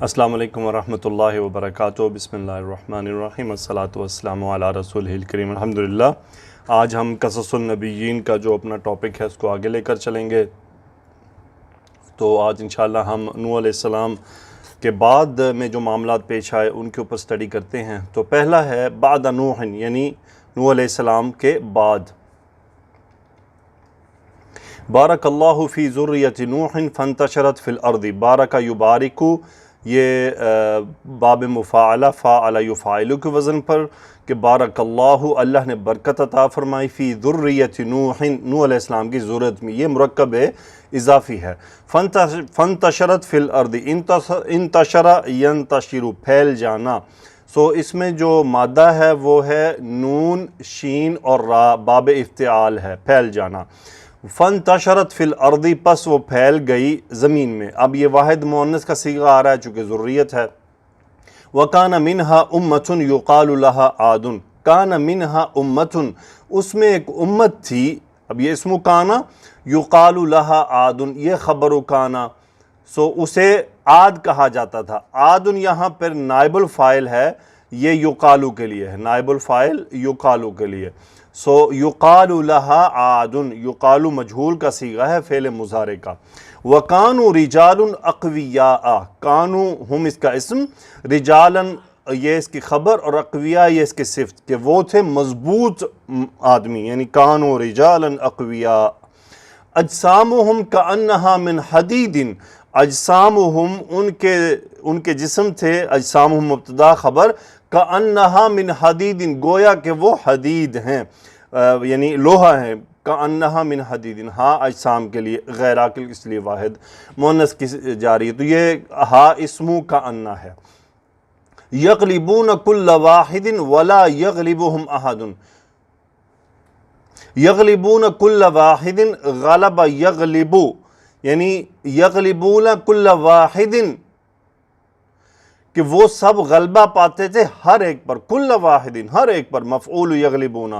السلام علیکم ورحمۃ اللہ وبرکاتہ۔ بسم اللہ الرحمن الرحیم، الصلاۃ والسلام علی رسولہ الکریم۔ الحمدللہ، آج ہم قصص النبیین کا جو اپنا ٹاپک ہے اس کو آگے لے کر چلیں گے۔ تو آج انشاءاللہ ہم نوح علیہ السلام کے بعد میں جو معاملات پیش آئے ان کے اوپر سٹڈی کرتے ہیں۔ تو پہلا ہے بعد نوح، یعنی نوح علیہ السلام کے بعد۔ بارک اللہ فی ذریۃ نوح فانتشرت فی الارض۔ بارک یبارکو، یہ باب مفاعلہ، فاعل یفاعل کے وزن پر، کہ بارک اللہ نے برکت عطا فرمائی، فی ذریۃ نوح، نوح علیہ السلام کی ذریت میں، یہ مرکب اضافی ہے۔ فانتشرت فی الارض، انتشر ینتشر، پھیل جانا۔ سو اس میں جو مادہ ہے وہ ہے نون، شین اور را، باب افتعال ہے، پھیل جانا۔ فانتشرت فی الارض، پس وہ پھیل گئی زمین میں۔ اب یہ واحد مؤنث کا صیغہ آ رہا ہے چونکہ ذریت ہے۔ وَكَانَ مِنْهَا أُمَّةٌ يُقَالُ لَهَا عَادٌ، کان منہا امتن، اس میں ایک امت تھی۔ اب یہ اسم کانا، یقال لها عاد، یہ خبر کانا، سو اسے عاد کہا جاتا تھا۔ عاد یہاں پر نائب الفاعل ہے، یہ یقالو کے لیے ہے، نائب الفاعل یقالو کے لیے۔ سو یقال لها عاد، یقالو مجہول کا صیغہ ہے، فعل مضارع کا۔ وَكَانُوا رِجَالٌ أَقْوِيَاءَ، کانو ہم اس کا اسم، رجالن یہ اس کی خبر، اور اقویاء یہ اس کی صفت، کہ وہ تھے مضبوط آدمی، یعنی کانوا رجالا اقویاء۔ اجسامہم کأنہا من حدید، اجسامہم ان کے جسم تھے، اجسامہم مبتدا خبر، کأنہا من حدید، گویا کہ وہ حدید ہیں، یعنی لوہا ہیں۔ کأنہا من حدید، ہاں اجسام کے لیے، غیر عاقل اس لیے واحد مؤنث کی جاری ہے، تو یہ ہاں اسمو کأنہ ہے۔ یغلبون کل واحد ولا یغلبهم احد، یغلبون کل واحد، غلب یغلب، یعنی یغلبون کل واحد، کہ وہ سب غلبہ پاتے تھے ہر ایک پر، کل واحد، ہر ایک پر، مفعول یغلبون،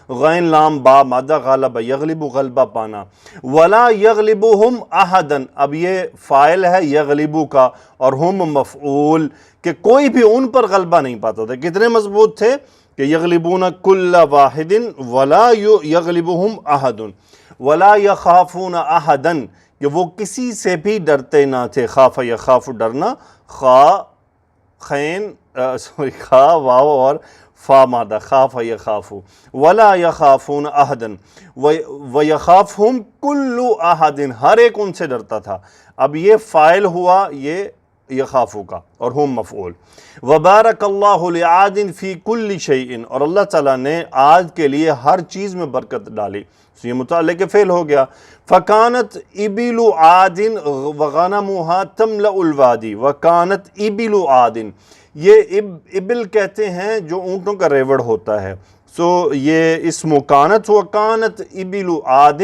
غین لام با مادہ، غلب یغلب، غلبہ پانا۔ ولا یغلبهم احدا، اب یہ فاعل ہے یغلبو کا، اور ہم مفعول، کہ کوئی بھی ان پر غلبہ نہیں پاتا تھا۔ کتنے مضبوط تھے کہ یغلبون کل واحد ولا یغلبهم احد، ولا یخافون احدا، کہ وہ کسی سے بھی ڈرتے نہ تھے۔ خاف یخاف ڈرنا، خا واو اور فا مادہ، خاف یخاف، ولا یخافون احدا ویخافہم کل احد، ہر ایک ان سے ڈرتا تھا۔ اب یہ فاعل ہوا یہ یخافو کا، اور ہم مفعول۔ وبارک اللہ لعاد فی کل شیء، اور اللہ تعالیٰ نے عاد کے لیے ہر چیز میں برکت ڈالی، یہ متعلق فعل ہو گیا۔ فکانت ابل عاد وغنمها تملأ الوادی، وکانت ابل عاد، یہ ابل کہتے ہیں جو اونٹوں کا ریوڑ ہوتا ہے، سو یہ اسم کانت، وکانت ابل عاد،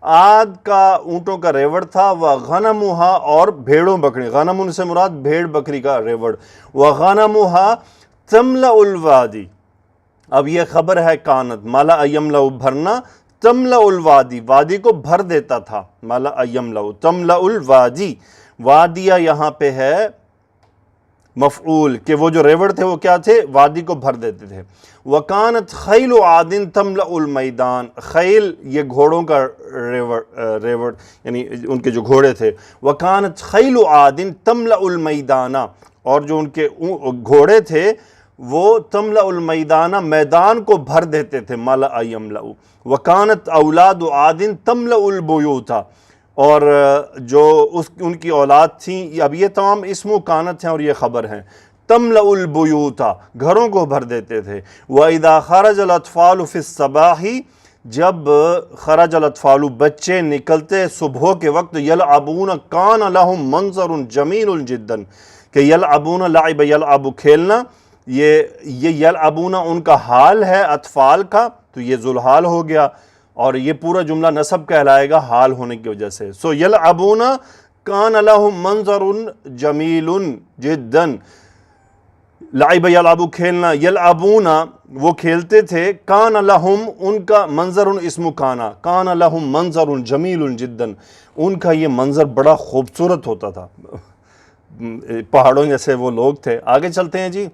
عاد کا اونٹوں کا ریوڑ تھا، وغنمها، اور بھیڑوں بکری، غنم ان سے مراد بھیڑ بکری کا ریوڑ، وغنمها تملأ الوادی، اب یہ خبر ہے کانت، مالا یملأ بھرنا، تملأ الوادی، وادی کو بھر دیتا تھا، مالا یملأ، تملأ الوادی، وادیہ یہاں پہ ہے مفعول، کہ وہ جو ریوڑ تھے وہ کیا تھے، وادی کو بھر دیتے تھے۔ وَكَانَتْ خَيْلُ عَادٍ تَمْلَأُ الْمَيْدَانَ، خیل یہ گھوڑوں کا ریوڑ، یعنی ان کے جو گھوڑے تھے۔ وَكَانَتْ خَيْلُ عَادٍ تَمْلَأُ الْمَيْدَانَ، اور جو ان کے گھوڑے تھے وہ تملأ المیدان، میدان کو بھر دیتے تھے، ملأ یملأ۔ وَكَانَتْ أَوْلَادُ عَادٍ تَمْلَأُ الْبُيُوتَ، اور جو ان کی اولاد تھیں، اب یہ تمام اسم و کانت ہیں اور یہ خبر ہیں، تملأ البیوت، گھروں کو بھر دیتے تھے۔ وَإِذَا خَرَجَ الْأَطْفَالُ فِي الصَّبَاحِ، جب خرج الاطفال، بچے نکلتے صبح کے وقت، یلعبون کان لہم منظر جمیل جدا، کہ یلعبون، لعب یلعب کھیلنا، یہ یلعبون ان کا حال ہے اطفال کا، تو یہ ذوالحال ہو گیا، اور یہ پورا جملہ نصب کہلائے گا حال ہونے کی وجہ سے۔ سو یلعبون کان لہم منظر جمیل جدا، لعب یلعب کھیلنا، یلعبون وہ کھیلتے تھے، کان لہم ان کا، منظر اسم کانا، کان لہم منظر جمیل جدا، ان کا یہ منظر بڑا خوبصورت ہوتا تھا، پہاڑوں جیسے وہ لوگ تھے۔ آگے چلتے ہیں جی۔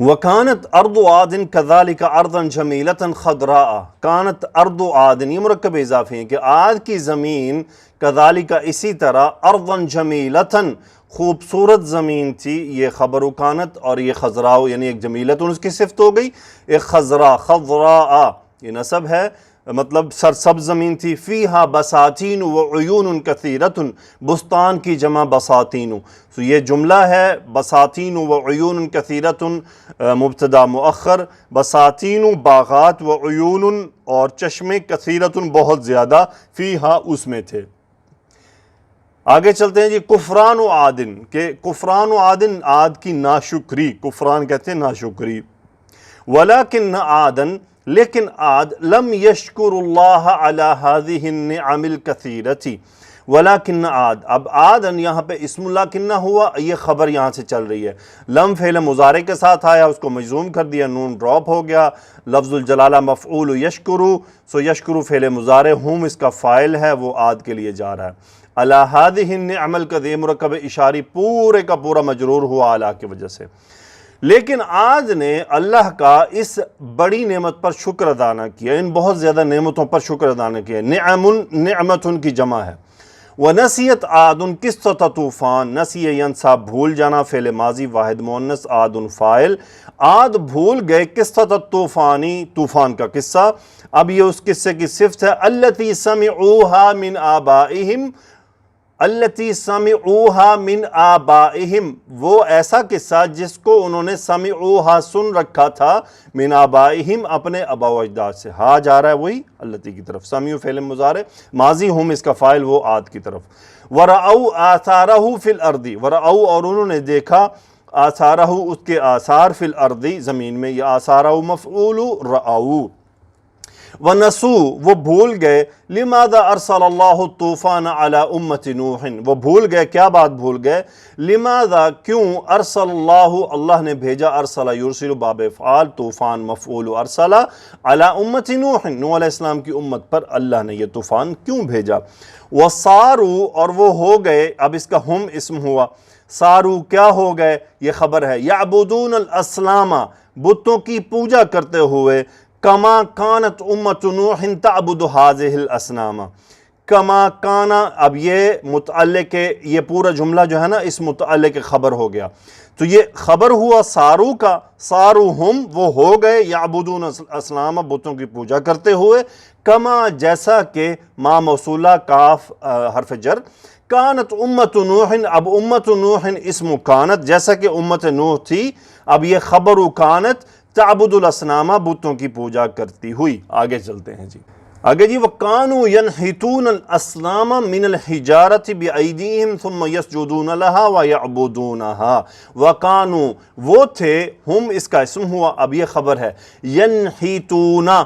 وَكَانَتْ أَرْضُ عَادٍ كَذَلِكَ أَرْضًا جَمِيلَةً خَضْرَاءَ، کانت ارض عاد، یہ مرکب اضافی ہیں کہ عاد کی زمین کذالک اسی طرح ارضًا جمیلتاً خوبصورت زمین تھی، یہ خبر و کانت، اور یہ خضراء یعنی ایک جمیلتاً اس کی صفت ہو گئی، ایک خضراء خضراء یہ نسب ہے، مطلب سرسبز زمین تھی، فیہا بساتین و عیون کثیرت، بستان کی جمع بساتین، تو یہ جملہ ہے بساتین و عیون کثیرت مبتدا مؤخر، بساتین باغات و عیون اور چشمے کثیرت بہت زیادہ، فیہا اس میں تھے۔ آگے چلتے ہیں جی۔ کفران و عادن، کہ کفران و عادن عاد کی ناشکری، کفران کہتے ہیں ناشکری، ولیکن عادن لیکن عاد لم یشکر اللہ علی ہذہ النعم الکثیرۃ، ولیکن عاد، اب عادن یہاں پہ اسم اللہ کنہ ہوا، یہ خبر یہاں سے چل رہی ہے، لم فعل مضارع کے ساتھ آیا، اس کو مجزوم کر دیا، نون ڈراپ ہو گیا، لفظ الجلالہ مفعول یشکرو، سو یشکرو فعل مضارع، ہم اس کا فاعل ہے، وہ عاد کے لیے جا رہا ہے۔ علی ہذہ النعم الکثیرۃ، مرکب اشاری پورے کا پورا مجرور ہوا علی کی وجہ سے، لیکن عاد نے اللہ کا اس بڑی نعمت پر شکر ادا نہ کیا، ان بہت زیادہ نعمتوں پر شکر ادا نہ کیا، نعمت ان کی جمع ہے۔ وَنَسِيَتْ عَادٌ قِصَّةَ طوفان، نسیہ ینسا بھول جانا، فعل ماضی واحد مؤنث، عاد فاعل، عاد بھول گئے قصۃ الطوفانی، طوفان کا قصہ، اب یہ اس قصے کی صفت ہے، التی سمعوها من آبائہم، التی سمعوها من آبائہم، وہ ایسا قصہ جس کو انہوں نے سمعوها سن رکھا تھا، من آبائہم اپنے آبا و اجداد سے، ہاں جا رہا ہے وہی التی کی طرف، سمعو فعل مضارع ماضی، ہم اس کا فاعل وہ عاد کی طرف۔ وَرَأَوْا آثَارَهُ فِي الْأَرْضِ، وَرَأَوْا اور انہوں نے دیکھا، آثارہ اس کے آثار، فی الارض زمین میں، یہ آثارہ مفعول رأوا، وَنَسُوا وہ بھول گئے، لِمَاذَا أَرْسَلَ اللَّهُ الطُّوفَانَ عَلَى أُمَّةِ نُوحٍ، وہ بھول گئے، کیا بات بھول گئے، لِمَاذَا کیوں، أَرْسَلَ اللَّهُ اللہ نے بھیجا، أَرْسَلَ يُرْسِلُ باب افعال، طوفان مفعول أرسل، عَلَى أُمَّةِ نُوحٍ نوح علیہ السلام کی امت پر اللہ نے یہ طوفان کیوں بھیجا۔ وَصَارُوا اور وہ ہو گئے، اب اس کا ہم اسم ہوا، سارو کیا ہو گئے، یہ خبر ہے، یعبدون الاسلام بتوں کی پوجا کرتے ہوئے، کما کانت امت نوح تعبد هذه الاسنام، کما کانا، اب یہ متعلق، یہ پورا جملہ جو ہے نا اس متعلق خبر ہو گیا، تو یہ خبر ہوا سارو کا، سارو ہم وہ ہو گئے، یعبدون اسلام بتوں کی پوجا کرتے ہوئے، کما جیسا کہ، ما موصولہ کاف حرف جر، کانت امت نوح، اب امت نوح اسم کانت، جیسا کہ امت نوح تھی، اب یہ خبر کانت تعبد الاسنام بتوں کی پوجا کرتی ہوئی۔ آگے چلتے ہیں جی۔ آگے جی، وَكَانُوا يَنْحِتُونَ الْأَصْنَامَ مِنَ الْحِجَارَةِ بِأَيْدِيهِمْ ثُمَّ يَسْجُدُونَ لَهَا وَيَعْبُدُونَهَا، وَكَانُوا وہ تھے، ہم اس کا اسم ہوا، اب یہ خبر ہے، يَنْحِتُونَ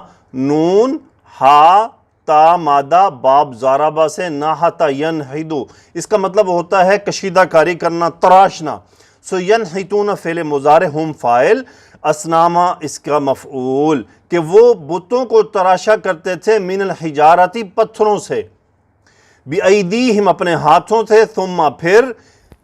نون ہا تا مادہ باب زاربہ سے، ناحتا ینحدو، اس کا مطلب ہوتا ہے کشیدہ کاری کرنا، تراشنا، سو ینحتون فعل مضارع، ہم فاعل، اسنامہ اس کا مفعول، کہ وہ بتوں کو تراشا کرتے تھے، من الحجارتی پتھروں سے، بِأَيْدِيهِمْ اپنے ہاتھوں سے، ثم پھر،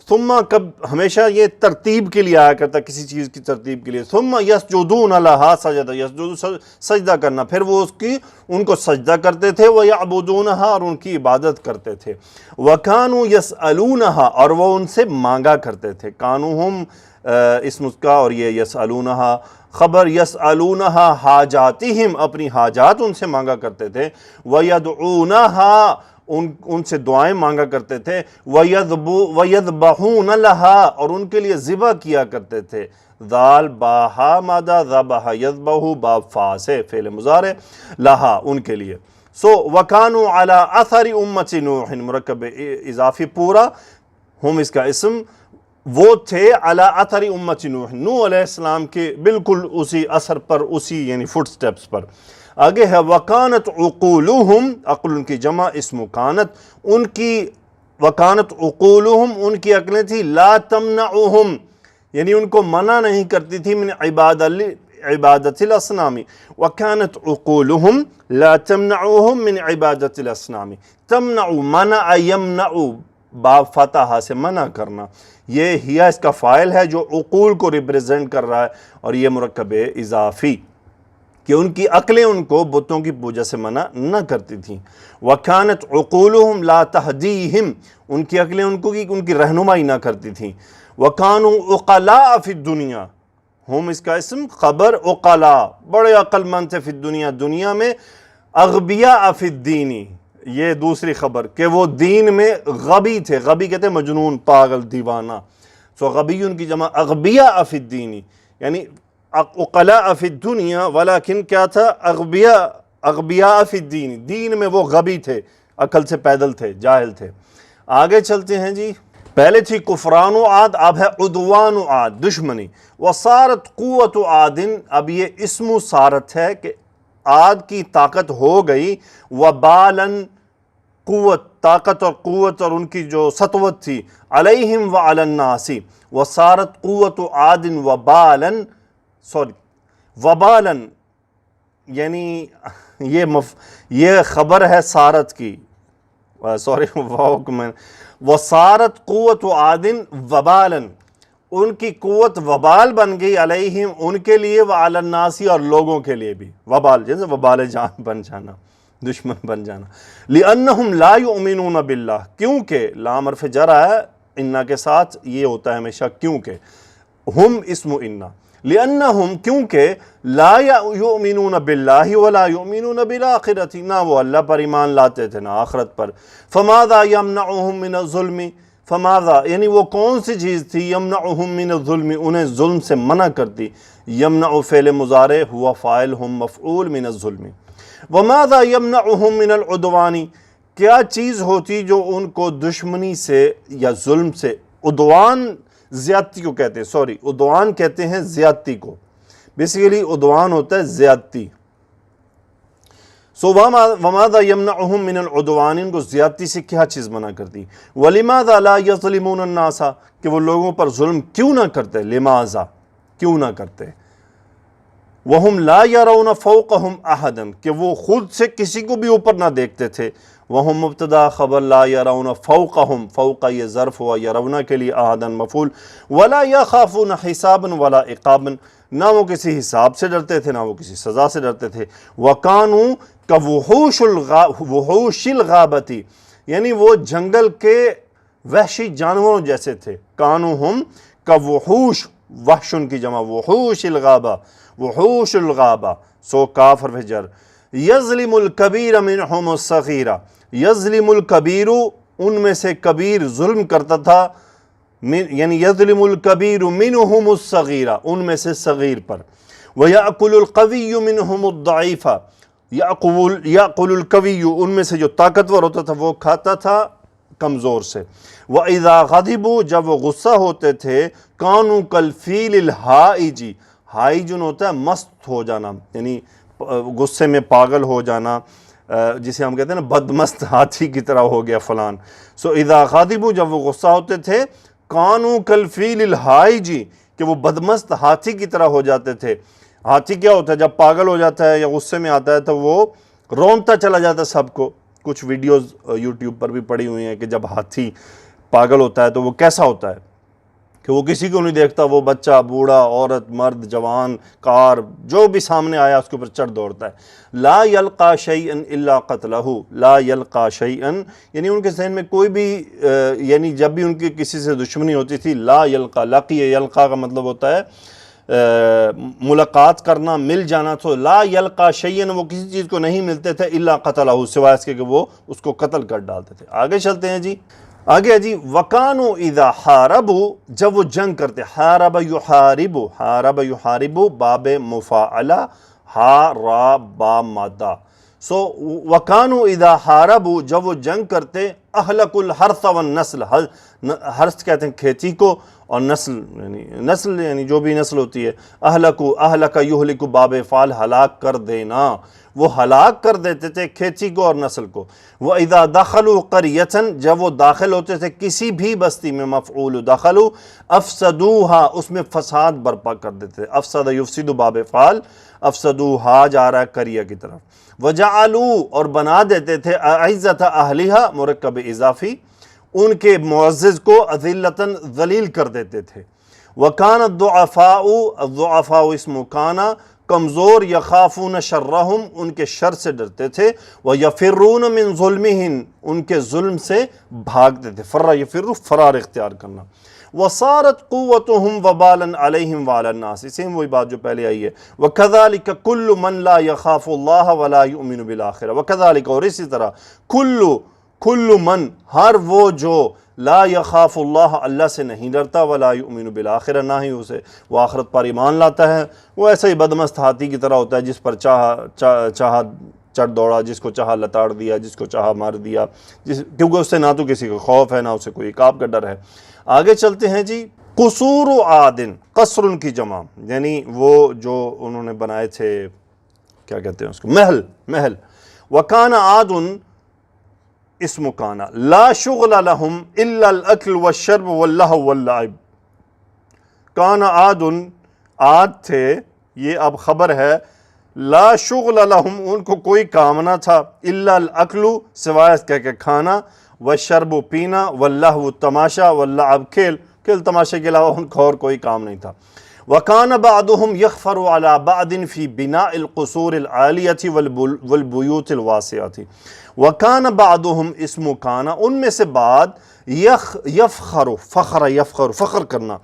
ثم کب ہمیشہ یہ ترتیب کے لیے آیا کرتا، کسی چیز کی ترتیب کے لیے، ثم یسجدون لہا سجدہ، یسجد سجدہ کرنا، پھر وہ اس کی ان کو سجدہ کرتے تھے، وَيَعْبُدُونَهَا اور ان کی عبادت کرتے تھے، وَكَانُوا يَسْأَلُونَهَا اور وہ ان سے مانگا کرتے تھے، کانوا ہم اسم اس کا، اور یہ یسألونہا خبر، یسألونہا حاجاتہم اپنی حاجات ان سے مانگا کرتے تھے، وَيَدْعُونَہا ان سے دعائیں مانگا کرتے تھے، وَيَذْبَحُونَ لَهَا اور ان کے لیے ذبح کیا کرتے تھے، ذال باہا مادہ، ذبح یذبح باب فا سے، فعل مضارع، لہا ان کے لیے، سو وَكَانُوا عَلَىٰ أَثَرِ أُمَّةِ نوح، مرکب اضافی پورا، ہم اس کا اسم، وہ تھے علی اثر امت نوح، نوح علیہ السلام کے بالکل اسی اثر پر، اسی یعنی فٹ سٹیپس پر۔ آگے ہے وکانت عقولہم، عقل ان کی جمع اسم کانت، ان کی وکانت عقولہم ان کی عقلیں تھی، لا تمنعہم یعنی ان کو منع نہیں کرتی تھی، من عبادت الاسنام، وکانت عقولہم لا تمنعہم من عبادت الاسنام، تمنع منع یمنع باب فتح سے منع کرنا، یہ ہیا اس کا فاعل ہے جو عقول کو ریپریزنٹ کر رہا ہے، اور یہ مرکب اضافی کہ ان کی عقلیں ان کو بتوں کی پوجا سے منع نہ کرتی تھیں۔ وَكَانَتْ عُقُولُهُمْ لَا تَهْدِيهِمْ، ان کی عقلیں ان کی رہنمائی نہ کرتی تھیں۔ وَكَانُوا عُقَلَاءَ فِي الدُّنْيَا، ہم اس کا اسم خبر عقلاء، بڑے عقل مند تھے، فی الدنیا دنیا میں، اغبیاء فی الدین، یہ دوسری خبر کہ وہ دین میں غبی تھے، غبی کہتے ہیں مجنون، پاگل، دیوانہ، سو غبی ان کی جمع اغبیاء فی الدین، یعنی عقلاء فی الدنیا، ولیکن کیا تھا، اغبیاء فی الدین، دین میں وہ غبی تھے، عقل سے پیدل تھے، جاہل تھے۔ آگے چلتے ہیں جی، پہلے تھی کفران و عاد، اب ہے عدوان و عاد، دشمنی۔ وصارت قوت عاد، اب یہ اسم صارت ہے کہ عاد کی طاقت ہو گئی، وبالاً قوت، طاقت اور قوت اور ان کی جو سطوت تھی، علیہم وعلی الناس، وصارت قوت عاد وبالاً، وبالاً یعنی یہ خبر ہے سارت کی، وصارت قوت عاد وبالاً، ان کی قوت وبال بن گئی، علیہم ان کے لیے، وعلی الناس اور لوگوں کے لیے بھی، وبال جیسے وبال جان بن جانا، دشمن بن جانا۔ لِأَنَّهُمْ لَا يُؤْمِنُونَ بِاللَّهِ، کیونکہ لام حرف جر ہے انا کے ساتھ، یہ ہوتا ہے ہمیشہ کیونکہ، ہم اسم انا، لِأَنَّهُمْ کیونکہ لا يؤمنون باللہ ولا يؤمنون بالآخرة، نہ وہ اللہ پر ایمان لاتے تھے نہ آخرت پر۔ فماذا يمنعهم من الظلم، فماذا یعنی وہ کون سی چیز تھی، یمنعهم من الظلم انہیں ظلم سے منع کرتی، یمنع فعل مضارع ہوا فاعل، ہم مفعول من الظلم۔ وماذا يمنعهم من العدوان، کیا چیز ہوتی جو ان کو دشمنی سے یا ظلم سے، عدوان زیادتی کو کہتے ہیں، عدوان کہتے ہیں زیادتی کو، بیسیکلی عدوان ہوتا ہے زیادتی۔ وَمَاذَا يَمْنَعُهُمْ مِنَ الْعُدْوَانِ، ان کو زیادتی سے کیا چیز منع کرتی۔ وَلِمَاذَا لَا يَظْلِمُونَ النَّاسَ، کہ وہ لوگوں پر ظلم کیوں نہ کرتے، لماذا کیوں نہ کرتے۔ وَهُمْ لَا يَرَوْنَ فَوْقَهُمْ أَحَدًا، کہ وہ خود سے کسی کو بھی اوپر نہ دیکھتے تھے۔ وَهُمْ مبتدا خبر، لا يَرَوْنَ فَوْقَهُمْ، فوق یہ ظرف ہوا، يَرَوْنَ کے لیے أَحَدًا مفعول۔ وَلَا يَخَافُونَ حِسَابًا وَلَا عِقَابًا، نہ وہ کسی حساب سے ڈرتے تھے نہ وہ کسی سزا سے ڈرتے تھے۔ وَكَانُوا كَوُحُوشِ الْغَابَةِ، یعنی وہ جنگل کے وحشی جانوروں جیسے تھے۔ کانو ہم كوحوش، وحش ان کی جمع، وحوش الغابہ، وحوش الغابہ، سو کاف حرف جر۔ یظلم الکبیر منہم الصغیر، یظلم الکبیر ان میں سے کبیر ظلم کرتا تھا، یعنی یظلم الکبیر منہم الصغیر ان میں سے صغیر پر۔ ویأکل القوی منہم الضعیف، یأکل القوی ان میں سے جو طاقتور ہوتا تھا وہ کھاتا تھا کمزور سے۔ وَإِذَا غَضِبُوا، جب وہ غصہ ہوتے تھے، كَانُوا كَالْفِيلِ الْحَائِجِ، ہائجن ہوتا ہے مست ہو جانا، یعنی غصے میں پاگل ہو جانا، جسے ہم کہتے ہیں نا بدمست ہاتھی کی طرح ہو گیا فلان۔ سو اذا غاضبوا، جب وہ غصہ ہوتے تھے، كَانُوا كَالْفِيلِ الْحَائِجِ، کہ وہ بدمست ہاتھی کی طرح ہو جاتے تھے۔ ہاتھی کیا ہوتا ہے، جب پاگل ہو جاتا ہے یا غصے میں آتا ہے تو وہ رونتا چلا جاتا ہے سب کو۔ کچھ ویڈیوز یوٹیوب پر بھی پڑی ہوئی ہیں کہ جب ہاتھی پاگل ہوتا ہے تو وہ کیسا ہوتا ہے، کہ وہ کسی کو نہیں دیکھتا، وہ بچہ، بوڑھا، عورت، مرد، جوان، کار، جو بھی سامنے آیا اس کے اوپر چڑھ دوڑتا ہے۔ لا یلقا شیئا الا قتلہ، لا یلقا شیئا یعنی ان کے ذہن میں کوئی بھی، یعنی جب بھی ان کی کسی سے دشمنی ہوتی تھی، لا یلقا، لقی یلقا کا مطلب ہوتا ہے ملاقات کرنا، مل جانا، تو لا یلقا شیئا وہ کسی چیز کو نہیں ملتے تھے، الا قتلہ سوائے اس کے کہ وہ اس کو قتل کر ڈالتے تھے۔ آگے چلتے ہیں جی، آگے ہے جی، وَكَانُوا إِذَا حَارَبُوا، جب وہ جنگ کرتے، حارب یحارب، حارب یحارب باب مفاعلہ، ہا را با مادہ، سو وَكَانُوا إِذَا حَارَبُوا، جب وہ جنگ کرتے، أَهْلَكُوا الْحَرْثَ وَالنَّسْلَ، حرث کہتے ہیں کھیتی کو، اور نسل یعنی جو بھی نسل ہوتی ہے، أَهْلَكَ يُهْلِكُ باب فعل، ہلاک کر دینا، وہ ہلاک کر دیتے تھے کھیتی کو اور نسل کو۔ وَإِذَا دَخَلُوا قَرْيَةً، جب وہ داخل ہوتے تھے کسی بھی بستی میں، مفعول دخلوا، أَفْسَدُوهَا اس میں فساد برپا کر دیتے تھے۔ افسد یفسد باب فعل، أَفْسَدُوهَا جا رہا ہے قریہ کی طرف۔ وَجَعَلُوا اور بنا دیتے تھے، أَعِزَّةَ أَهْلِهَا مرکب اضافی، ان کے معزز کو اذلتاً ذلیل کر دیتے تھے۔ وَكَانَ الضُّعَفَاءُ اسم کانا، کمزور، یخافون شرہم، ان کے شر سے ڈرتے تھے، وَيَفِرُّونَ مِن ظُلْمِهِن، ان کے ظلم سے بھاگتے تھے، فرّ یفر فرار اختیار کرنا۔ وَصَارَتْ قُوَّتُهُمْ وَبَالًا عَلَيْهِمْ وَعَلَى النَّاسِ، سیم وہی بات جو پہلے آئی ہے۔ وَكَذَلِكَ كُلُّ مَنْ لَا يَخَافُ اللَّهَ وَلَا يُؤْمِنُ بِالْآخِرَةِ، وَكَذَلِكَ، اور اسی طرح، کل من، ہر وہ جو لا یخاف اللہ، اللہ سے نہیں ڈرتا، ولا یؤمن بالآخرہ، نہ ہی اسے وہ آخرت پر ایمان لاتا ہے، وہ ایسا ہی بدمست ہاتھی کی طرح ہوتا ہے جس پر چاہا چڑھ دوڑا، جس کو چاہا لتاڑ دیا، جس کو چاہا مار دیا، کیونکہ اس سے نہ تو کسی کو خوف ہے، نہ اسے کوئی عقاب کا ڈر ہے۔ آگے چلتے ہیں جی۔ قصور عادن، قصر کی جمع، یعنی وہ جو انہوں نے بنائے تھے، کیا کہتے ہیں اس کو، محل۔ وکان عاد اسم کانا، لا شغل لہم الا الاکل والشرب واللہو واللعب۔ کان عاد، عاد تھے، یہ اب خبر ہے، لا شغل لہم، ان کو کوئی کام نہ تھا، الا الاکل، سوائے اس کے کھانا، والشرب پینا، واللہو تماشا، واللعب کھیل تماشے کے علاوہ ان کو اور کوئی کام نہیں تھا۔ وَكَانَ بَعْضُهُمْ يَخْفَرُ عَلَى بَعْضٍ فِي بِنَاءِ الْقُصُورِ الْعَالِيَةِ وَالْبُيُوتِ الْوَاسِعَةِ۔ وَكَانَ بَعْضُهُمْ اسم کانا، ان میں سے بعد، یفخر، فخر کرنا،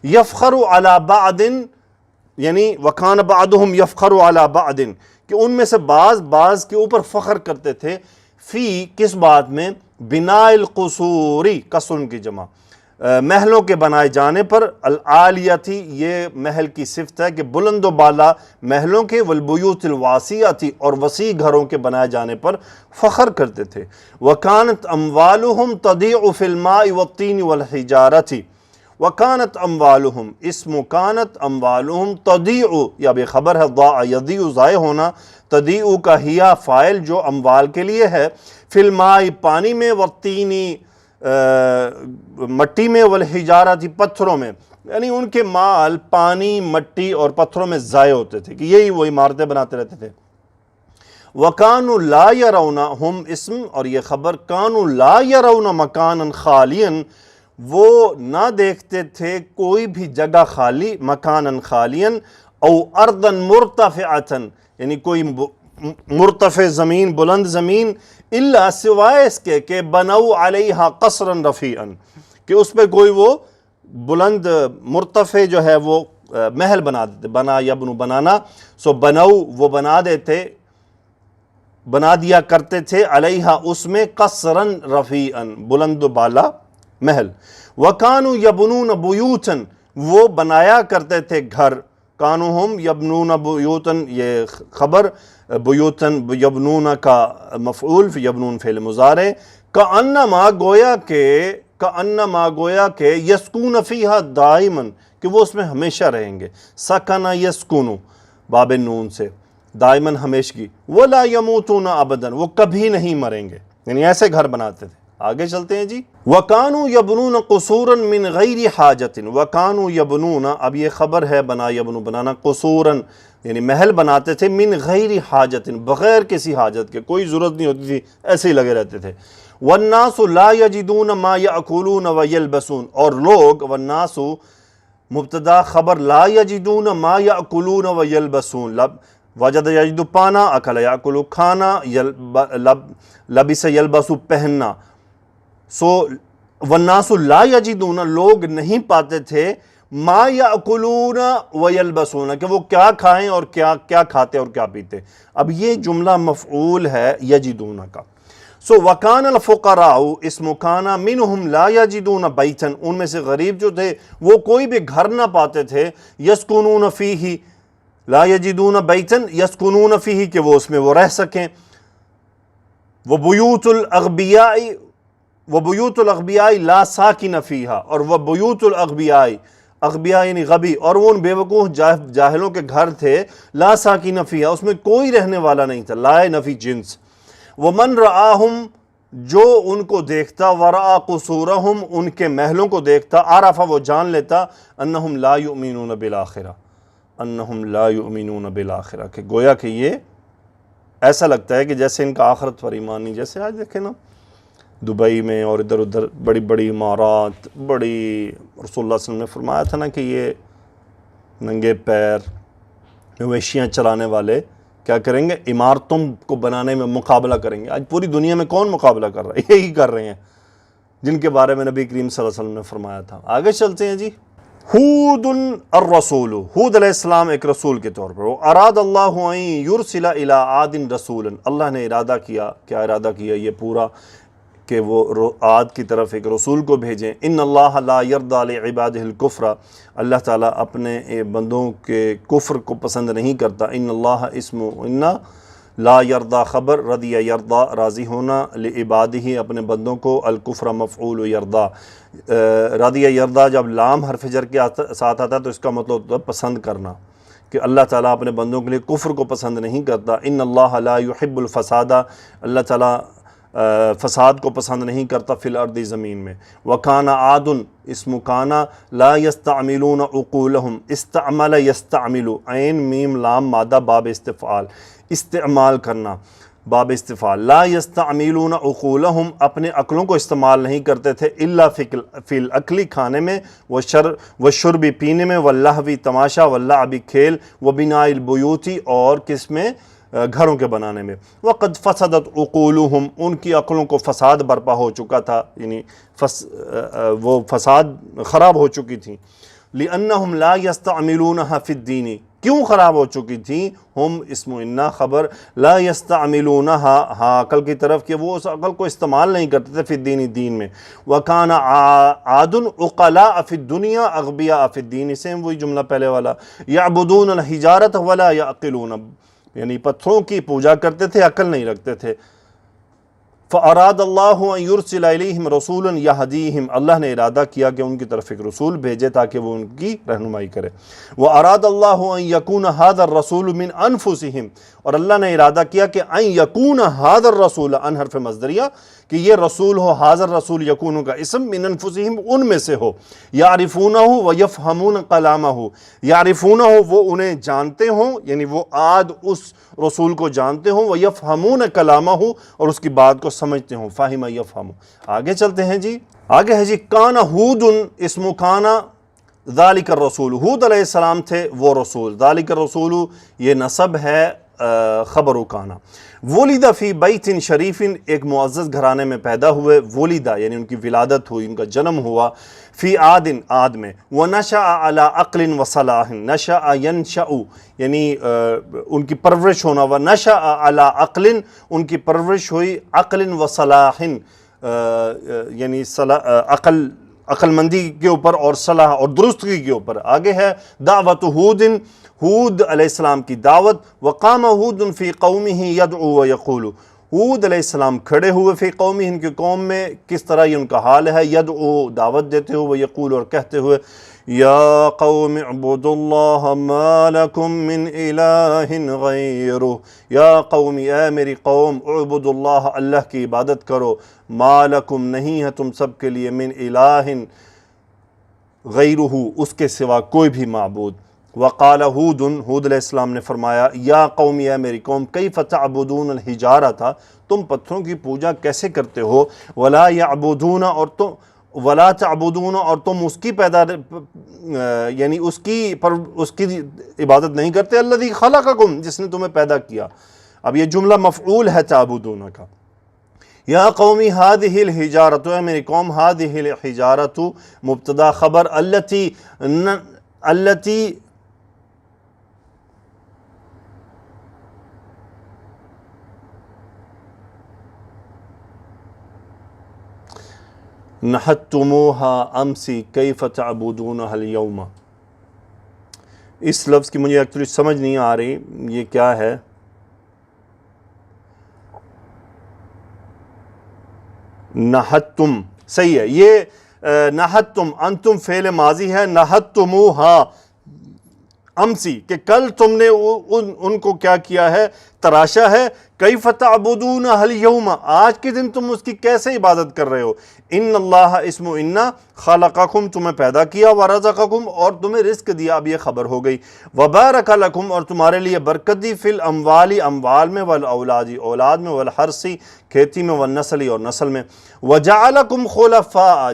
یفخر علی بعض، یعنی وَكَانَ بَعْضُهُمْ يَفْخَرُ عَلَى بَعْضٍ، کہ ان میں سے بعض کے اوپر فخر کرتے تھے، فی، کس بات میں، بناء القصوری، قصر کی جمع، محلوں کے بنائے جانے پر، العالیتی، یہ محل کی صفت ہے کہ بلند و بالا محلوں کے، والبیوت الواسعتی، اور وسیع گھروں کے بنائے جانے پر فخر کرتے تھے۔ وَكَانَتْ أَمْوَالُهُمْ تَضِيعُ فِي الْمَاءِ وَالطِّينِ وَالْحِجَارَةِ۔ وَكَانَتْ أَمْوَالُهُمْ، اسم کانت، أَمْوَالُهُمْ تَضِيعُ، یہ اب خبر ہے، ضاع یضیع، ضائع ہونا، تضیع کا ہیا فائل جو اموال کے لیے ہے، فی الماء، پانی میں، والطین، مٹی میں، والحجارت، پتھروں میں، یعنی ان کے مال پانی، مٹی اور پتھروں میں ضائع ہوتے تھے، کہ یہی وہ عمارتیں بناتے رہتے تھے۔ وَكَانُوا لَا يَرَوْنَ، ہم اسم اور یہ خبر، كَانُوا لَا يَرَوْنَ مَكَانًا خَالِيًا، وہ نہ دیکھتے تھے کوئی بھی جگہ خالی، مکاناً خالیاً، او اردن مرتفعتاً، یعنی کوئی مرتفع زمین، بلند زمین، الا، سوائے اس کے کہ بنو علیہا قصرا رفیعا، کہ اس پہ کوئی وہ بلند مرتفع جو ہے وہ محل بنا دیتے، بنا یبنو، بنانا، سو بنو، وہ بنا دیا کرتے تھے، علیہا، اس میں، قصرا رفیعا، بلند و بالا محل۔ وَكَانُوا يَبْنُونَ بُيُوتًا، وہ بنایا کرتے تھے گھر، کانو ہم یبنون بیوتن، یہ خبر، بیوتن یبنون کا مفعول، یبنون فعل مضارع، کأنما، گویا کہ یسکون فیہا دائماً، کہ وہ اس میں ہمیشہ رہیں گے، سکن یسکن، باب نون سے، دائماً ہمیشگی، ولا یموتون ابدا، وہ کبھی نہیں مریں گے، یعنی ایسے گھر بناتے تھے۔ آگے چلتے ہیں جی۔ وَكَانُوا يَبْنُونَ قُصُورًا مِّن غَيْرِ حَاجَةٍ، وَكَانُوا يَبْنُونَ، اب یہ خبر ہے، بنا یبنو، بنانا، قصوراً، یعنی محل بناتے تھے، من غیر حاجت، بغیر کسی حاجت کے، کوئی ضرورت نہیں ہوتی تھی، ایسے ہی لگے رہتے تھے۔ وَالنَّاسُ لَا يَجِدُونَ مَا يَأْكُلُونَ وَيَلْبَسُونَ، اور لوگ، والناس مبتدا خبر، لا يَجِدُونَ مَا يَأْكُلُونَ وَيَلْبَسُونَ، وجد یجد پانا، اکل یاکل کھانا، لبس یلبس پہننا، سو والناس لا یجدون، لوگ نہیں پاتے تھے، ما یاکلون ویلبسون، کہ وہ کیا کھائیں اور کیا کھاتے اور کیا پیتے۔ اب یہ جملہ مفعول ہے یجدون کا۔ سو وکان الفقراء، اسم کانا، منہم لا یجدون بیتا، ان میں سے غریب جو تھے وہ کوئی بھی گھر نہ پاتے تھے، یسکنون فیہ، لا یجدون بیتا یسکنون فیہ، کہ وہ اس میں وہ رہ سکیں، وبیوت الاغبیاء، وبیوت الاغبیاء لا ساکن فیہا، اور وبیوت الاغبیاء، اغبیاء یعنی غبی، اور وہ ان بے وقوف جاہلوں کے گھر تھے، لا ساکن فیہا، اس میں کوئی رہنے والا نہیں تھا، لا نفی جنس۔ ومن رآہم، جو ان کو دیکھتا، ورآ قصورہم، ان کے محلوں کو دیکھتا، عرف، وہ جان لیتا، انہم لا یؤمنون بالآخرہ، انہم لا یؤمنون بالآخرہ، کہ گویا کہ یہ ایسا لگتا ہے کہ جیسے ان کا آخرت پر ایمان نہیں، جیسے آج دیکھیں نا، دبئی میں اور ادھر ادھر بڑی بڑی عمارات، بڑی، رسول اللہ صلی اللہ علیہ وسلم نے فرمایا تھا نا کہ یہ ننگے پیر مویشیاں چلانے والے کیا کریں گے؟ عمارتوں کو بنانے میں مقابلہ کریں گے۔ آج پوری دنیا میں کون مقابلہ کر رہا ہے؟ یہی کر رہے ہیں جن کے بارے میں نبی کریم صلی اللہ علیہ وسلم نے فرمایا تھا۔ آگے چلتے ہیں جی۔ ہود الرسول، ہود علیہ السلام ایک رسول کے طور پر، اراد اللہ ان یرسل الی عاد رسولا، اللہ نے ارادہ کیا، کیا ارادہ کیا یہ پورا کہ وہ عاد کی طرف ایک رسول کو بھیجیں۔ ان اللہ لا یرضی لعبادہ الکفر، اللہ تعالیٰ اپنے بندوں کے کفر کو پسند نہیں کرتا۔ ان اللہ اسم ان لا یرضی خبر، رضی یرضی راضی ہونا، لعبادہ اپنے بندوں کو، الکفر مفعول یرضی، رضی یرضی جب لام حرف جر کے ساتھ آتا ہے تو اس کا مطلب ہوتا ہے پسند کرنا، کہ اللہ تعالیٰ اپنے بندوں کے لیے کفر کو پسند نہیں کرتا۔ ان اللہ لا یحب الفساد، اللہ تعالیٰ فساد کو پسند نہیں کرتا فی الارض زمین میں۔ وکان عاد اسم کانا لا یستعملون عقولہم، استعمل یستعمل، عین میم لام مادہ باب استفعال، استعمال کرنا باب استفعال، لا یستعملون عقولہم، اپنے عقلوں کو استعمال نہیں کرتے تھے، الا فی الاکل کھانے میں، والشرب پینے میں، واللہو تماشا، واللعب کھیل، وبناء البیوت اور کس میں؟ گھروں کے بنانے میں۔ وقد فسدت عقولہم، ان کی عقلوں کو فساد برپا ہو چکا تھا، یعنی وہ فساد خراب ہو چکی تھیں۔ لأنہم لا یستعملونہا فی الدین، کیوں خراب ہو چکی تھیں؟ ہم اسم انا خبر، لا یستعملونہا، ہاں عقل کی طرف، کہ وہ اس عقل کو استعمال نہیں کرتے تھے فی الدین، دین میں۔ وکان عاد عقلاء فی الدنیا اغبیاء فی الدین، سیم وہی جملہ پہلے والا، یعبدون الحجارۃ ولا یعقلون، یعنی پتھروں کی پوجا کرتے تھے، عقل نہیں رکھتے تھے۔ فَأَرَادَ اللَّهُ أَن يُرْسِلَ إِلَيْهِمْ رَسُولًا يَهْدِيهِمْ، اللہ نے ارادہ کیا کہ ان کی طرف ایک رسول بھیجے تاکہ وہ ان کی رہنمائی کرے۔ وَأَرَادَ اللَّهُ أَن يَكُونَ هَذَا الرَّسُولُ مِنْ أَنفُسِهِمْ، اور اللہ نے ارادہ کیا کہ أَن يَكُونَ هَذَا الرَّسُولُ، ان حرف مصدریہ، کہ یہ رسول ہو، حاضر رسول یکون کا اسم، من انفسہم، ان میں سے ہو، یعرفونہ ویفہمون کلامہ، یعرفونہ وہ انہیں جانتے ہوں، یعنی وہ عاد اس رسول کو جانتے ہوں، ویفہمون کلامہ اور اس کی بات کو سمجھتے ہوں، فاہم یفہم۔ آگے چلتے ہیں جی، آگے ہے جی، کان ہود اسم کانا ذالک الرسول، ہود علیہ السلام تھے وہ رسول، ذالک الرسول یہ نسب ہے خبر کانا۔ ولد فی بیت شریف، ایک معزز گھرانے میں پیدا ہوئے، ولدہ یعنی ان کی ولادت ہوئی، ان کا جنم ہوا، فی عاد، عاد میں، ونشأ علی عقل وصلاح، نشأ ینشأ یعنی ان کی پرورش ہونا، ونشأ علی عقل ان کی پرورش ہوئی، عقل وصلاح یعنی عقل مندی کے اوپر اور صلاح اور درستگی کے اوپر۔ آگے ہے دعوت ہود، ہود علیہ السلام کی دعوت، وقام ہود فی قومہ یدعو ویقول، ہود علیہ السلام کھڑے ہوئے فی قومہ، ان کی قوم میں، کس طرح یہ ان کا حال ہے، یدعو دعوت دیتے ہوئے، ویقول اور کہتے ہوئے، یا قوم اعبدوا اللہ ما لکم من الہ غیرہ، یا قوم اے میری قوم، اعبدوا اللہ اللہ کی عبادت کرو، ما لکم نہیں ہے تم سب کے لیے، من الہ غیرہ اس کے سوا کوئی بھی معبود۔ وقال ہود، ہود علیہ السلام نے فرمایا، یا قوم اے میری قوم، کیف تعبدون الحجارۃ، تم پتھروں کی پوجا کیسے کرتے ہو، ولا یعبدون اور تم اس کی یعنی اس کی عبادت نہیں کرتے، الذی خلقکم جس نے تمہیں پیدا کیا۔ اب یہ جملہ مفعول ہے تعبدون کا۔ یا قومی ہذہ الحجارۃ، اے میری قوم، ہذہ الحجارۃ مبتدا خبر، التی نحتموها امسی کیف تعبدونها اليوم، اس لفظ کی مجھے ایکچولی سمجھ نہیں آ رہی یہ کیا ہے۔ نحتم صحیح ہے، یہ نحتم انتم فعل ماضی ہے، نحتموها امسی کہ کل تم نے ان کو کیا کیا ہے، تراشا ہے، کیف تعبدون اليوم آج کے دن تم اس کی کیسے عبادت کر رہے ہو، ان اللہ اسم انا خلقکم تمہیں پیدا کیا ورزقکم اور تمہیں رزق دیا. اب یہ خبر ہو گئی. وبارک لکم اور تمہارے لیے برکت دی فی الاموال اموال میں والاولاد اولاد میں والحرث کھیتی میں والنسل اور نسل میں. وجعلکم خلفاء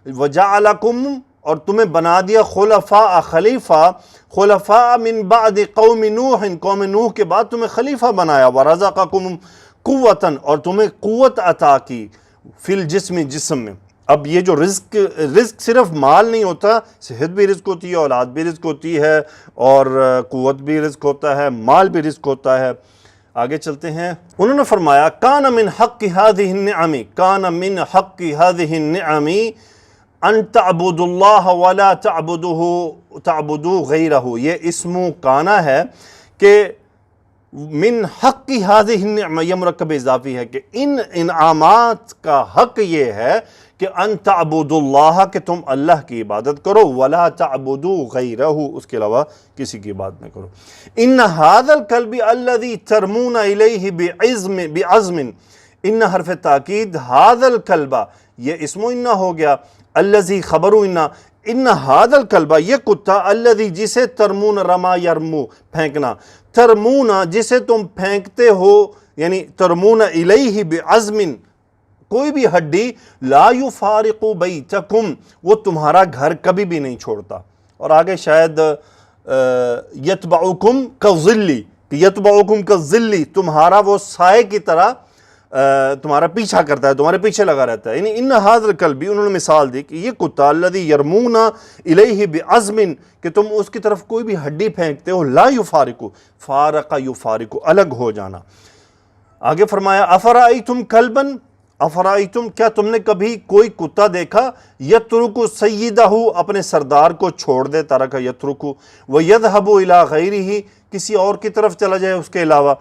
وجعلکم اور تمہیں بنا دیا خلفاء خلیفہ خلفاء من بعد قوم نوح قوم نوح کے بعد تمہیں خلیفہ بنایا. ورزقکم قوتاً اور تمہیں قوت عطا کی فی الجسم جسم میں. اب یہ جو رزق صرف مال نہیں ہوتا، صحت بھی رزق ہوتی ہے، اولاد بھی رزق ہوتی ہے، اور قوت بھی رزق ہوتا ہے، مال بھی رزق ہوتا ہے. آگے چلتے ہیں. انہوں نے فرمایا کان من حق هذه النعم کان من حق هذه النعم ان تعبدوا اللہ ولا تعبدوا غیرہ. یہ اسم کانا ہے کہ من حق هذه النعمہ، یہ مرکب اضافی ہے کہ ان انعامات کا حق یہ ہے کہ ان تعبدوا اللہ کہ تم اللہ کی عبادت کرو، ولا تعبدوا غیرہ اس کے علاوہ کسی کی عبادت نہ کرو. ان هذا الكلب الذي ترمون الیہ بعزم ان حرف تاکید هذا الكلب یہ اسم انہ ہو گیا، الذی خبر انہ ان هذا الكلب یہ کتا الذی جسے ترمون رما یرمو پھینکنا، ترمون جسے تم پھینکتے ہو، یعنی ترمون الیہ بعزم کوئی بھی ہڈی، لا یفارق بیتکم وہ تمہارا گھر کبھی بھی نہیں چھوڑتا. اور آگے شاید یتبعکم کالظل یتبعکم کالظل تمہارا وہ سائے کی طرح تمہارا پیچھا کرتا ہے، تمہارے پیچھے لگا رہتا ہے. یعنی ان هذا الكلب انہوں نے مثال دی کہ یہ کتا الذی یرمون الیہ بعزم کہ تم اس کی طرف کوئی بھی ہڈی پھینکتے ہو، لا یفارق فارق یفارق الگ ہو جانا. آگے فرمایا افرأیتم کلبا افرأیتم کیا تم نے کبھی کوئی کتا دیکھا یترک سیدہ اپنے سردار کو چھوڑ دے، ترک یترک ویذهب الی غیرہ کسی اور کی طرف چلا جائے اس کے علاوہ.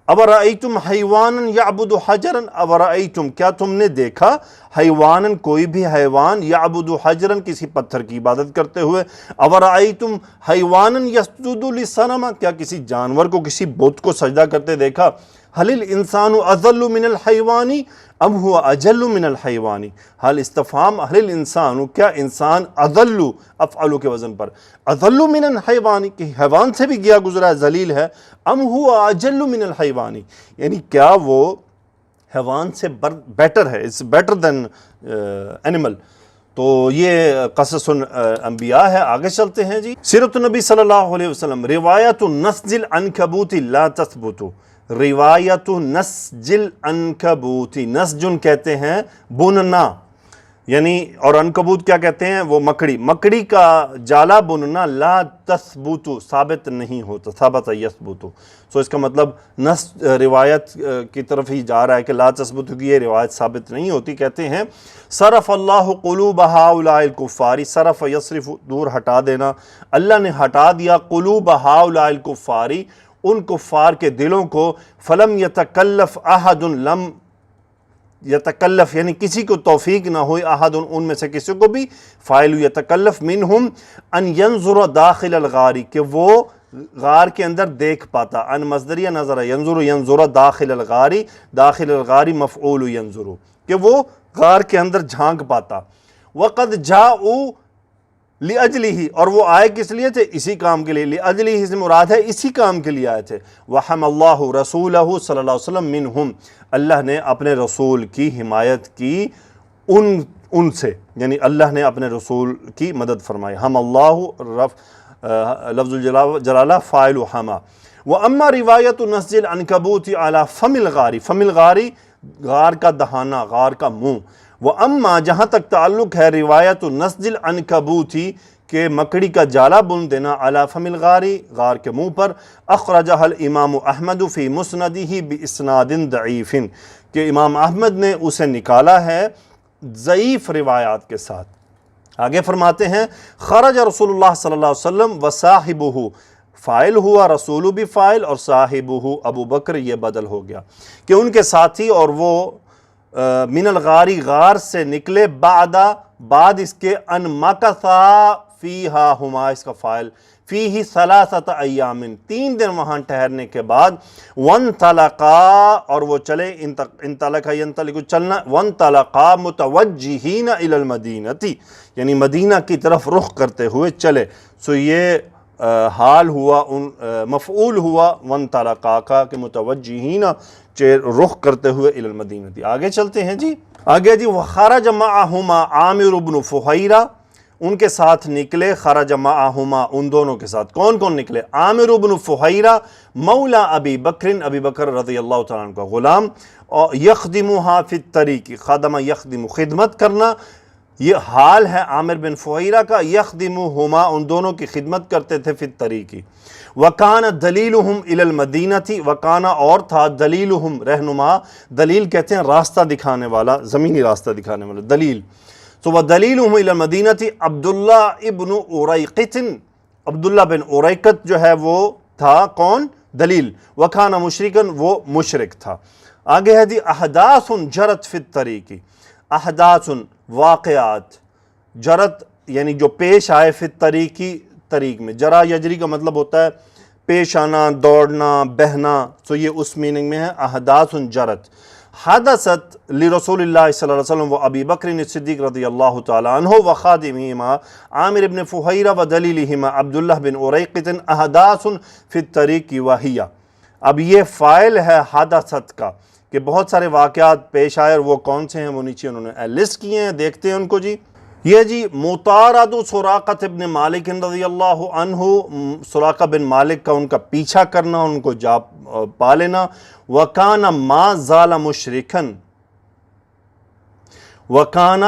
اورأیتم حیوانا یعبد حجرا اورأیتم کیا تم نے دیکھا حیوانا کوئی بھی حیوان یعبد حجرا کسی پتھر کی عبادت کرتے ہوئے، اورأیتم حیوانا یسجد للصنم کیا کسی جانور کو کسی بت کو سجدہ کرتے دیکھا. هل الانسان اضل من الحیوان ام هو اجل من الحیوان. حل استفہام هل الانسان کیا انسان اضل افعل کے وزن پر اضل من الحیوان کہ حیوان سے بھی گیا گزرا ذلیل ہے، ام هو اجل من الحیوان یعنی کیا وہ حیوان سے بیٹر ہے، it's better than animal. تو یہ قصص انبیاء ہے. آگے چلتے ہیں جی. سیرت النبی صلی اللہ علیہ وسلم روایت نسج العنکبوت لا تثبت. روایت نسج العنکبوت، نسجن کہتے ہیں بننا، یعنی اور عنکبوت کیا کہتے ہیں وہ مکڑی، مکڑی کا جالا بننا لا تثبت ثابت نہیں ہوتا، ثابت یثبت. سو اس کا مطلب روایت کی طرف ہی جا رہا ہے کہ لا تثبت کی یہ روایت ثابت نہیں ہوتی. کہتے ہیں صرف اللہ قلوب ہؤلاء الکفار، صرف یصرف دور ہٹا دینا، اللہ نے ہٹا دیا قلوب ہؤلاء الکفار ان کفار کے دلوں کو. فلم یتکلف احد لم یتکلف یعنی کسی کو توفیق نہ ہوئی احد ان میں سے کسی کو بھی، فاعل یتکلف منہم ان ینظر داخل الغار کہ وہ غار کے اندر دیکھ پاتا. ان مصدریہ نظر ینظر ینظر داخل الغار، داخل الغار مفعول ینظر کہ وہ غار کے اندر جھانک پاتا. وقد جاؤ لأجلہ اور وہ آئے کس لیے تھے؟ اسی کام کے لیے. لأجلہ سے مراد ہے اسی کام کے لیے آئے تھے. وحم اللہ رسولہ صلی اللہ علیہ وسلم منہم اللہ نے اپنے رسول کی حمایت کی ان سے، یعنی اللہ نے اپنے رسول کی مدد فرمائی. ہم اللہ لفظ الجلالہ فاعل حما. واما روایت نسج العنکبوت علی فم الغار، فم الغار غار کا دہانہ، غار کا منہ. وَأَمَّا جہاں تک تعلق ہے روایت نسج العنکبوت کہ مکڑی کا جالا بن دینا علی فم الغار غار کے منہ پر، اخرجہ الامام احمد فی مسندہ باسناد ضعیف کہ امام احمد نے اسے نکالا ہے ضعیف روایات کے ساتھ. آگے فرماتے ہیں خرج رسول اللہ صلی اللہ علیہ وسلم وصاحبہ، فائل ہوا رسول بھی فائل اور صاحبہ ابو بکر یہ بدل ہو گیا کہ ان کے ساتھی اور وہ من الغاری غار سے نکلے، بعد اس کے ان مکثا فیہا ہما اس کا فائل فیہ ثلاثۃ ایام، 3 دن وہاں ٹھہرنے کے بعد وانطلقا، اور وہ چلے، انطلقا ینطلق چلنا، وانطلقا متوجہین الی المدینہ، یعنی مدینہ کی طرف رخ کرتے ہوئے چلے. سو یہ حال ہوا، مفعول ہوا وانطلقا کا کہ متوجہین، رخ کرتے ہوئے الی المدینہ. آگے چلتے ہیں جی. آگے جی وخرج معہما عامر بن فہیرہ، ان کے ساتھ نکلے، خرج معہما ان دونوں کے ساتھ کون کون نکلے؟ عامر بن فہیرہ مولا ابی بکر، ابی بکر رضی اللہ تعالیٰ عنہ کا غلام، اور یخدمھا فی الطریق، خدم یخدم خدمت کرنا، یہ حال ہے عامر بن فہیرہ کا، یخدمہما ان دونوں کی خدمت کرتے تھے فی الطریق. وکان دلیلہم الی المدینہ، وکانا اور تھا دلیلہم رہنما، دلیل کہتے ہیں راستہ دکھانے والا، زمینی راستہ دکھانے والا دلیل. تو وہ دلیلہم الی المدینہ عبداللہ ابن اریقط، عبداللہ بن اریقط جو ہے وہ تھا کون؟ دلیل. وکانا مشرکن، وہ مشرک تھا. آگے ہے جی احداث جرت فی الطریق، احداث واقعات، جرت یعنی جو پیش آئے، فی الطریق طریق میں. جرا یجری کا مطلب ہوتا ہے پیش آنا، دوڑنا، بہنا، تو یہ اس میننگ میں ہے احداث جرت. حدثت لرسول اللہ صلی اللہ علیہ وسلم و ابی بکر صدیق رضی اللہ تعالیٰ عنہ و خادمہما عامر بن فہیرہ و دلیلہما عبداللہ بن اریقط احداث فی الطریق وہیہ. اب یہ فاعل ہے حدثت کا کہ بہت سارے واقعات پیش آئے، اور وہ کون سے ہیں وہ نیچے انہوں نے لسٹ کیے ہیں، دیکھتے ہیں ان کو جی. یہ جی مطارد سراقہ ابن مالک رضی اللہ عنہ، سراقہ بن مالک کا ان کا پیچھا کرنا، ان کو جا پا لینا. وَكَانَ مَا زَالَ مُشْرِكًا، وَكَانَ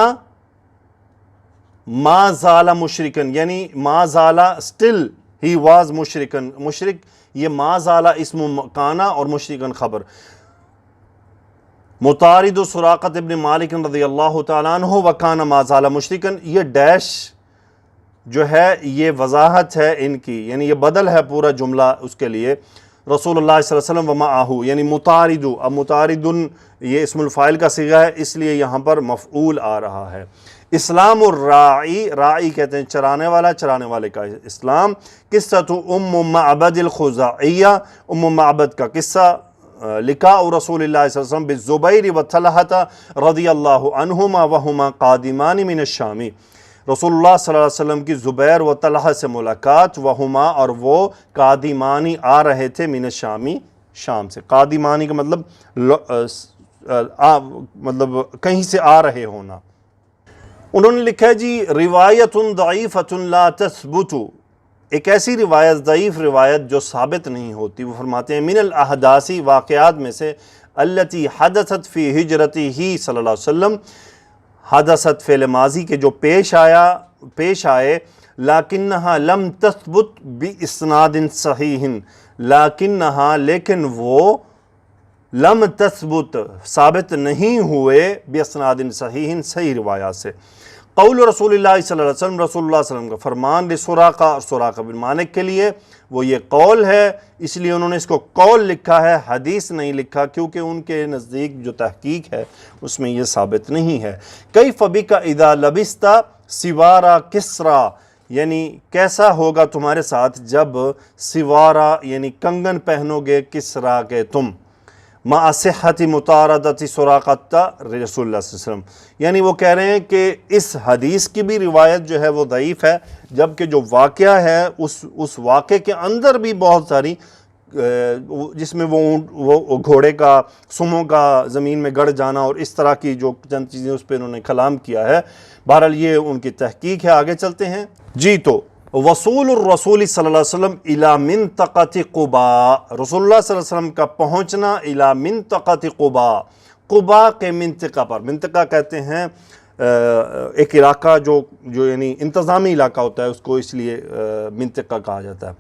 مَا زَالَ مُشْرِكًا، یعنی ما زال still he was مشرکن، مشرک، یہ ما زال اسم کانا اور مشرکن خبر. مطارد سراقۃ ابن مالک رضی اللہ تعالیٰ عنہ وکان ما زال مشرکن، یہ ڈیش جو ہے یہ وضاحت ہے ان کی، یعنی یہ بدل ہے پورا جملہ اس کے لیے. رسول اللہ صلی اللہ علیہ وسلم ومعہو، یعنی مطارد، اب مطاردن یہ اسم الفاعل کا صیغہ ہے، اس لیے یہاں پر مفعول آ رہا ہے. اسلام الراعی، راعی کہتے ہیں چرانے والا، چرانے والے کا اسلام. قصۃ ام معبد الخزاعیہ، ام معبد کا قصہ. لقاء رسول اللہ صلی اللہ علیہ وسلم بالزبیر و طلحہ رضی اللہ عنہما وہما قادمان من الشام، رسول اللہ صلی اللہ علیہ وسلم کی زبیر و طلحہ سے ملاقات، وہما اور وہ قادمانی آ رہے تھے، من الشامی شام سے. قادمانی کا مطلب کہیں سے آ رہے ہونا. انہوں نے لکھا ہے جی روایت ضعیفۃ لا تثبت، ایک ایسی روایت، ضعیف روایت جو ثابت نہیں ہوتی. وہ فرماتے ہیں من الاحداث، واقعات میں سے، التی حدثت فی ہجرتہ صلی اللہ علیہ وسلم، حدثت فعل ماضی کے جو پیش آئے، لیکنہا لم تثبت باسناد صحیح، لیکنہا لیکن وہ، لم تثبت ثابت نہیں ہوئے، باسناد صحیح صحیح روایات سے. قول رسول اللہ صلی اللہ علیہ وسلم، رسول اللہ صلی اللہ علیہ وسلم کا فرمان، لسراقہ، سراقہ بن مالک کے لیے، وہ یہ قول ہے، اس لیے انہوں نے اس کو قول لکھا ہے، حدیث نہیں لکھا، کیونکہ ان کے نزدیک جو تحقیق ہے اس میں یہ ثابت نہیں ہے. کیف بک اذا لبست سوارا کسرا، یعنی کیسا ہوگا تمہارے ساتھ جب سوارا یعنی کنگن پہنو گے کسرا کے تم، مع صحت مطاردت سراقۃ رسول اللہ صلی اللہ علیہ وسلم، یعنی وہ کہہ رہے ہیں کہ اس حدیث کی بھی روایت جو ہے وہ ضعیف ہے، جبکہ جو واقعہ ہے اس واقعے کے اندر بھی بہت ساری، جس میں وہ گھوڑے کا، سموں کا زمین میں گڑ جانا اور اس طرح کی جو چند چیزیں اس پہ انہوں نے کلام کیا ہے. بہرحال یہ ان کی تحقیق ہے. آگے چلتے ہیں جی. تو وصول الرسول صلی اللہ علیہ وسلم الی منطقۃ قباء، رسول اللہ صلی اللہ علیہ وسلم کا پہنچنا الی منطقۃ قباء، قباء کے منطقہ پر. منطقہ کہتے ہیں ایک علاقہ جو یعنی انتظامی علاقہ ہوتا ہے، اس کو اس لیے منطقہ کہا جاتا ہے.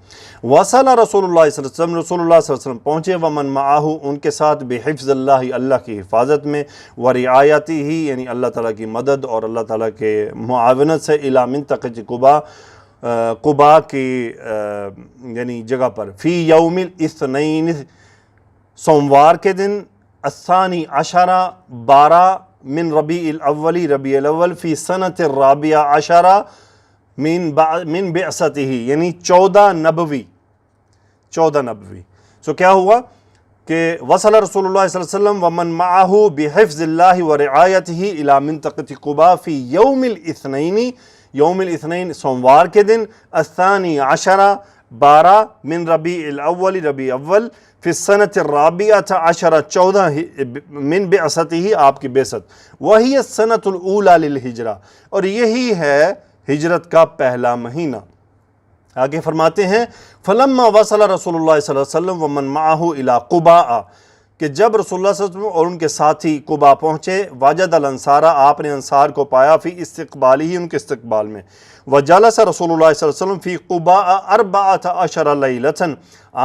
وصل رسول اللہ صلی اللہ علیہ وسلم، رسول اللہ صلی اللہ علیہ وسلم پہنچے، ومن معاہ ان کے ساتھ، بحفظ اللہ اللہ کی حفاظت میں، ورعایتہ یعنی اللہ تعالیٰ کی مدد اور اللہ تعالیٰ کے معاونت سے، الی منطقۃ قباء، قباء کی یعنی جگہ پر، فی یوم الاثنین سوموار کے دن، الثانی عشرہ 12 من ربیع الاول، ربیع الاول، فی سنۃ الرابعہ عشرہ من بعثتہ یعنی 14 نبوی سو کیا ہوا کہ وصل رسول اللہ صلی اللہ علیہ وسلم ومن معه بحفظ اللہ ورعایتہ الى منطقۃ قباء فی یوم الاثنین سوموار کے دن الثانی عشرہ 12 من ربیع الاول ربیع اول فی السنۃ الرابعۃ عشرہ 14 من بعثتہ آپ کی بعثت وہی السنۃ الاولی للہجرہ اور یہی ہے ہجرت کا پہلا مہینہ۔ آگے فرماتے ہیں فلما وصل رسول اللہ صلی اللہ علیہ وسلم ومن معه الى قباء کہ جب رسول اللہ صلی اللہ علیہ وسلم اور ان کے ساتھی قباء پہنچے وجد الانصار آپ نے انصار کو پایا فی استقبالہ ان کے استقبال میں وجلس رسول اللہ صلی اللہ علیہ وسلم فی قباء 14 لیلۃ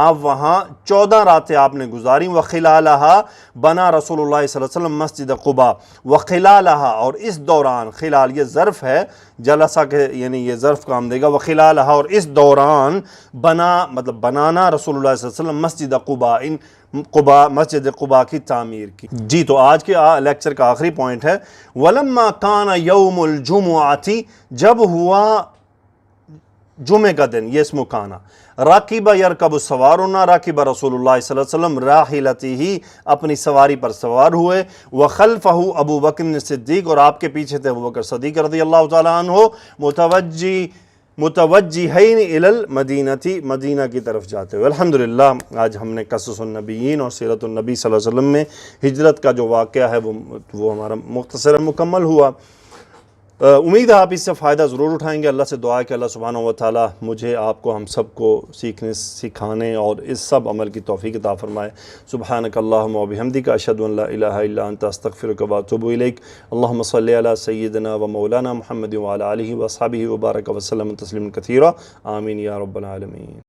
آپ وہاں 14 راتیں آپ نے گزاری وخلالہا بنا رسول اللہ صلی اللہ علیہ وسلم مسجد قباء وخلالہا اور اس دوران خلال یہ ظرف ہے جلسہ کے یعنی یہ ظرف کام دے گا وخلالہا اور اس دوران بنا مطلب بنانا رسول اللہ صلی اللہ علیہ وسلم مسجد قباء مسجد قباء کی تعمیر کی۔ جی تو آج کے لیکچر کا آخری پوائنٹ ہے وَلَمَّا كَانَ يَوْمُ الْجُمُعَةِ جب ہوا جمعہ کا دن یہ اسم کانا راکب یرکب سوارنا راکب رسول اللہ صلی اللہ علیہ وسلم راحلتہ اپنی سواری پر سوار ہوئے وخلفہ ابو بکر صدیق اور آپ کے پیچھے تھے ابو بکر صدیق رضی اللہ تعالیٰ عنہ متوجہین الی المدینہ مدینہ کی طرف جاتے ہوئے۔ الحمدللہ آج ہم نے قصص النبیین اور سیرت النبی صلی اللہ علیہ وسلم میں ہجرت کا جو واقعہ ہے وہ ہمارا مختصراً مکمل ہوا۔ امید ہے آپ اس سے فائدہ ضرور اٹھائیں گے۔ اللہ سے دعا ہے کہ اللہ سبحانہ و تعالی مجھے آپ کو ہم سب کو سیکھنے سکھانے اور اس سب عمل کی توفیق عطا فرمائے۔ سبحانک اللہم و بحمدک اشہد ان لا الہ الا انت استغفرک و اتوب الیک۔ اللہم صلی علی سیدنا و مولانا محمد و علی آلہ و اصحابہ وبارک وسلم تسلیما کثیرا آمین یا رب العالمین۔